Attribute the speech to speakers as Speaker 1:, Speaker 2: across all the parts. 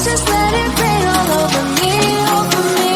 Speaker 1: Just let it rain all over me, over me.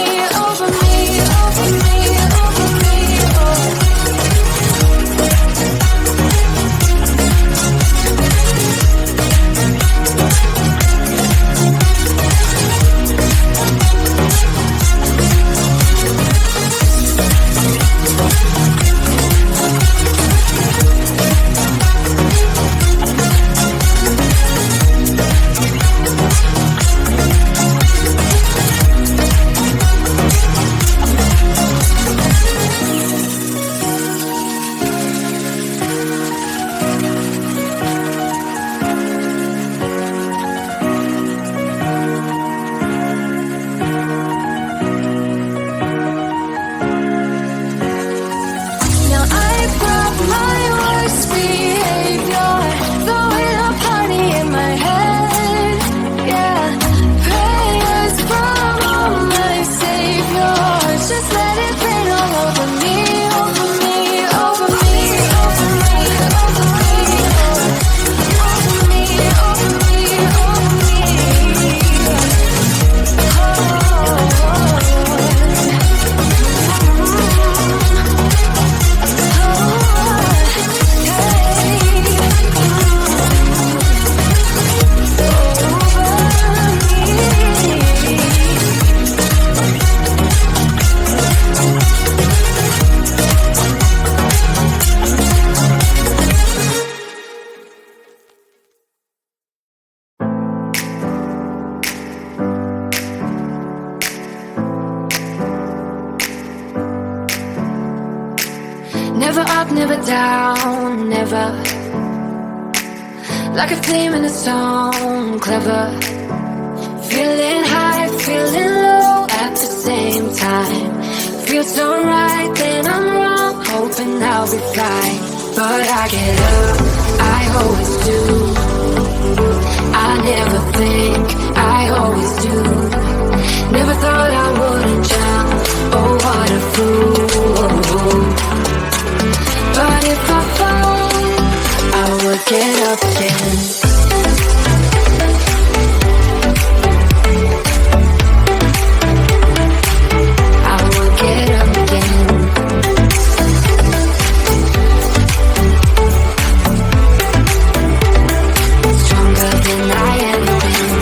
Speaker 1: never down, never. Like a theme in a song, clever. Feeling high, feeling low at the same time. Feels so right, then I'm wrong, hoping I'll be fine. But I get up, I always do. I never think, I always do. Never thought I wouldn't drown, oh what a fool. But if I fall, I would get up again. I would get up again. Stronger than I ever been.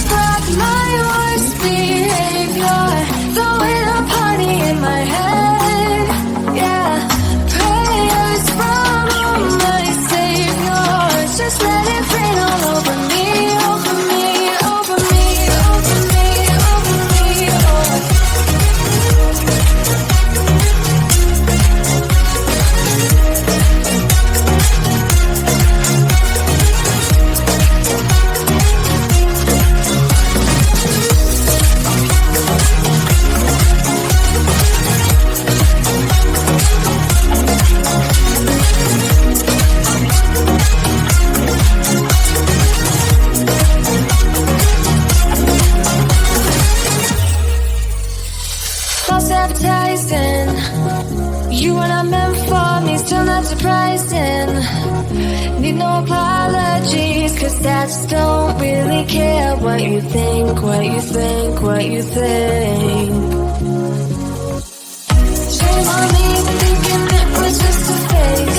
Speaker 1: back my worst behavior, throwing a party in my head. Yeah, prayers from my saviors, just let it rain all over me, over me, over me, over me, over me. Self-advertising, you are not meant for me, still not surprising. Need no apologies, cause I just don't really care what you think, what you think, what you think. Shame on me thinking it was just a phase.